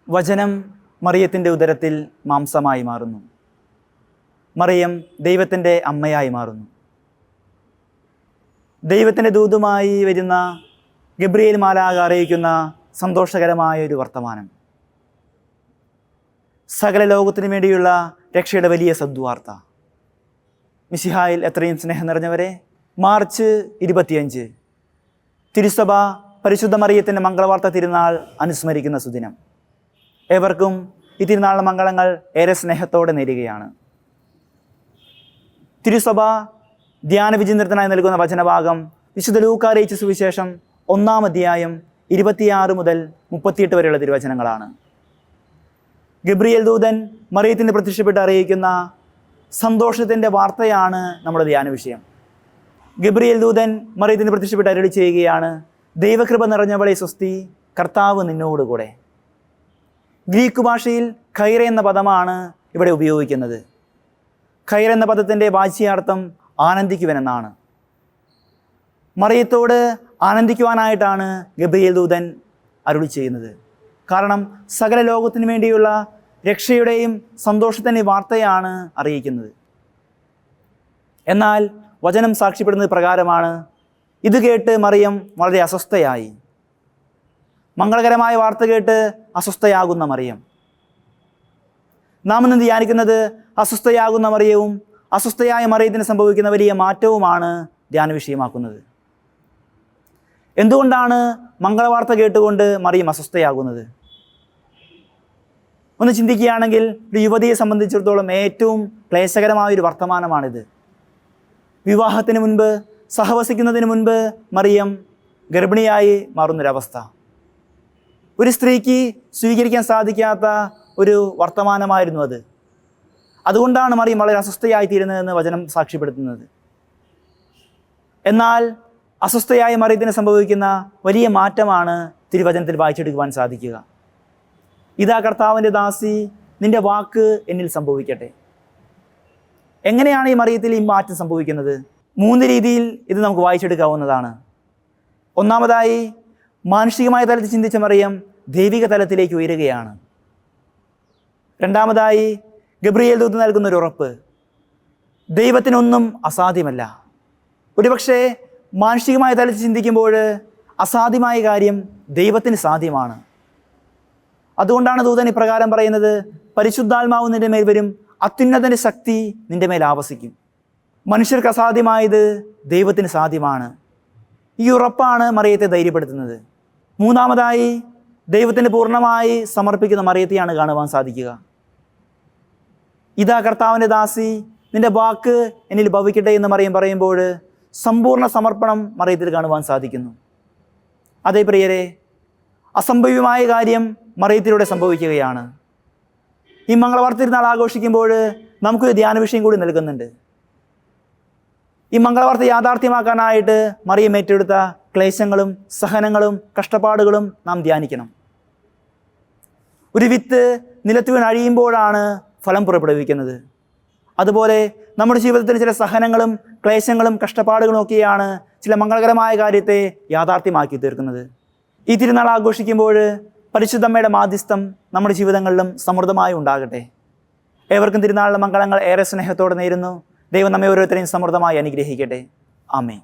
വചനം മറിയത്തിൻ്റെ ഉദരത്തിൽ മാംസമായി മാറുന്നു. മറിയം ദൈവത്തിൻ്റെ അമ്മയായി മാറുന്നു. ദൈവത്തിൻ്റെ ദൂതുമായി വരുന്ന ഗബ്രിയേൽ മാലാഖ അറിയിക്കുന്ന സന്തോഷകരമായ ഒരു വർത്തമാനം. സകല ലോകത്തിനു വേണ്ടിയുള്ള രക്ഷയുടെ വലിയ സദ്വാർത്ത. മിശിഹായിൽ എത്രയും സ്നേഹം നിറഞ്ഞവരെ, മാർച്ച് 25 തിരുസഭ പരിശുദ്ധ മറിയത്തിൻ്റെ മംഗളവാർത്ത തിരുനാൾ അനുസ്മരിക്കുന്ന സുദിനം. ഏവർക്കും ഈ തിരുനാളിലെ മംഗളങ്ങൾ ഏറെ സ്നേഹത്തോടെ നേരുകയാണ്. തിരുസഭ ധ്യാന വിചിന്തനത്തിനായി നൽകുന്ന വചനഭാഗം വിശുദ്ധ ലൂക്കാ അറിയിച്ച സുവിശേഷം 1-ാം അധ്യായം 26 മുതൽ 38 വരെയുള്ള തിരുവചനങ്ങളാണ്. ഗബ്രിയേൽ ദൂതൻ മറിയത്തിന് പ്രത്യക്ഷപ്പെട്ട് അറിയിക്കുന്ന സന്തോഷത്തിൻ്റെ വാർത്തയാണ് നമ്മുടെ ധ്യാന വിഷയം. ഗബ്രിയേൽ ദൂതൻ മറിയത്തിന് പ്രത്യക്ഷപ്പെട്ട് അരുളി ചെയ്യുകയാണ്, ദൈവകൃപ നിറഞ്ഞവളെ സ്വസ്തി, കർത്താവ് നിന്നോടുകൂടെ. ഗ്രീക്ക് ഭാഷയിൽ ഖൈറ എന്ന പദമാണ് ഇവിടെ ഉപയോഗിക്കുന്നത്. ഖൈർ എന്ന പദത്തിൻ്റെ വാച്യാർത്ഥം ആനന്ദിക്കുവനെന്നാണ്. മറിയത്തോട് ആനന്ദിക്കുവാനായിട്ടാണ് ഗബ്രിയേൽ ദൂതൻ അരുളി ചെയ്യുന്നത്. കാരണം സകല ലോകത്തിനു വേണ്ടിയുള്ള രക്ഷയുടെയും സന്തോഷത്തിൻ്റെ വാർത്തയാണ് അറിയിക്കുന്നത്. എന്നാൽ വചനം സാക്ഷ്യപ്പെടുന്നത് പ്രകാരമാണ്. ഇത് കേട്ട് മറിയം വളരെ അസ്വസ്ഥയായി. മംഗളകരമായ വാർത്ത കേട്ട് അസ്വസ്ഥയാകുന്ന മറിയം. നാം ഇന്ന് ധ്യാനിക്കുന്നത് അസ്വസ്ഥയാകുന്ന മറിയവും അസ്വസ്ഥയായ മറിയത്തിന് സംഭവിക്കുന്ന വലിയ മാറ്റവുമാണ് ധ്യാന വിഷയമാക്കുന്നത്. എന്തുകൊണ്ടാണ് മംഗളവാർത്ത കേട്ടുകൊണ്ട് മറിയം അസ്വസ്ഥയാകുന്നത്? ഒന്ന് ചിന്തിക്കുകയാണെങ്കിൽ ഒരു യുവതിയെ സംബന്ധിച്ചിടത്തോളം ഏറ്റവും ക്ലേശകരമായൊരു വർത്തമാനമാണിത്. വിവാഹത്തിന് മുൻപ്, സഹവസിക്കുന്നതിന് മുൻപ് മറിയം ഗർഭിണിയായി മാറുന്നൊരവസ്ഥ. ഒരു സ്ത്രീക്ക് സ്വീകരിക്കാൻ സാധിക്കാത്ത ഒരു വർത്തമാനമായിരുന്നു അത്. അതുകൊണ്ടാണ് മറിയം വളരെ അസ്വസ്ഥയായിത്തീരുന്നതെന്ന് വചനം സാക്ഷ്യപ്പെടുത്തുന്നത്. എന്നാൽ അസ്വസ്ഥയായ മറിയത്തിന് സംഭവിക്കുന്ന വലിയ മാറ്റമാണ് തിരുവചനത്തിൽ വായിച്ചെടുക്കുവാൻ സാധിക്കുക. ഇതാ കർത്താവിൻ്റെ ദാസി, നിന്റെ വാക്ക് എന്നിൽ സംഭവിക്കട്ടെ. എങ്ങനെയാണ് ഈ മറിയത്തിൽ ഈ മാറ്റം സംഭവിക്കുന്നത്? 3 രീതിയിൽ ഇത് നമുക്ക് വായിച്ചെടുക്കാവുന്നതാണ്. ഒന്നാമതായി, മാനുഷികമായ തലത്തിൽ ചിന്തിച്ച മറിയം ദൈവിക തലത്തിലേക്ക് ഉയരുകയാണ്. രണ്ടാമതായി, ഗബ്രിയേൽ ദൂതൻ നൽകുന്നൊരു ഉറപ്പ്, ദൈവത്തിനൊന്നും അസാധ്യമല്ല. ഒരുപക്ഷെ മാനുഷികമായ തലത്തിൽ ചിന്തിക്കുമ്പോൾ അസാധ്യമായ കാര്യം ദൈവത്തിന് സാധ്യമാണ്. അതുകൊണ്ടാണ് ദൂതൻ ഇപ്രകാരം പറയുന്നത്, പരിശുദ്ധാത്മാവ് നിന്റെ മേൽ വരും, അത്യുന്നതൻ്റെ ശക്തി നിന്റെ മേൽ ആവസിക്കും. മനുഷ്യർക്ക് അസാധ്യമായത് ദൈവത്തിന് സാധ്യമാണ്. ഈ ഉറപ്പാണ് മറിയത്തെ ധൈര്യപ്പെടുത്തുന്നത്. മൂന്നാമതായി, ദൈവത്തിന് പൂർണ്ണമായി സമർപ്പിക്കുന്ന മറിയത്തെയാണ് കാണുവാൻ സാധിക്കുക. ഇതാ കർത്താവിൻ്റെ ദാസി, നിന്റെ വാക്ക് എന്നിൽ ഭവിക്കട്ടെ എന്ന് മറിയം പറയുമ്പോൾ സമ്പൂർണ്ണ സമർപ്പണം മറിയത്തിൽ കാണുവാൻ സാധിക്കുന്നു. അതേ പ്രിയരെ, അസംഭവ്യമായ കാര്യം മറിയത്തിലൂടെ സംഭവിക്കുകയാണ്. ഈ മംഗളവാർത്ത തിരുനാൾ ആഘോഷിക്കുമ്പോൾ നമുക്കൊരു ധ്യാന വിഷയം കൂടി നൽകുന്നുണ്ട്. ഈ മംഗളവാർത്ത യാഥാർത്ഥ്യമാക്കാനായിട്ട് മറിയം ഏറ്റെടുത്ത ക്ലേശങ്ങളും സഹനങ്ങളും കഷ്ടപ്പാടുകളും നാം ധ്യാനിക്കണം. ഒരു വിത്ത് നിലത്ത് വീണ് അഴിയുമ്പോഴാണ് ഫലം പുറപ്പെടുവിക്കുന്നത്. അതുപോലെ നമ്മുടെ ജീവിതത്തിൽ ചില സഹനങ്ങളും ക്ലേശങ്ങളും കഷ്ടപ്പാടുകളും ഒക്കെയാണ് ചില മംഗളകരമായ കാര്യത്തെ യാഥാർത്ഥ്യമാക്കി തീർക്കുന്നത്. ഈ തിരുനാൾ ആഘോഷിക്കുമ്പോൾ പരിശുദ്ധമ്മയുടെ മാധ്യസ്ഥം നമ്മുടെ ജീവിതങ്ങളിലും സമൃദ്ധമായി ഉണ്ടാകട്ടെ. ഏവർക്കും തിരുനാളിലെ മംഗളങ്ങൾ ഏറെ സ്നേഹത്തോടെ നേരുന്നു. ദൈവം നമ്മെ ഓരോരുത്തരെയും സമൃദ്ധമായി അനുഗ്രഹിക്കട്ടെ. ആമേൻ.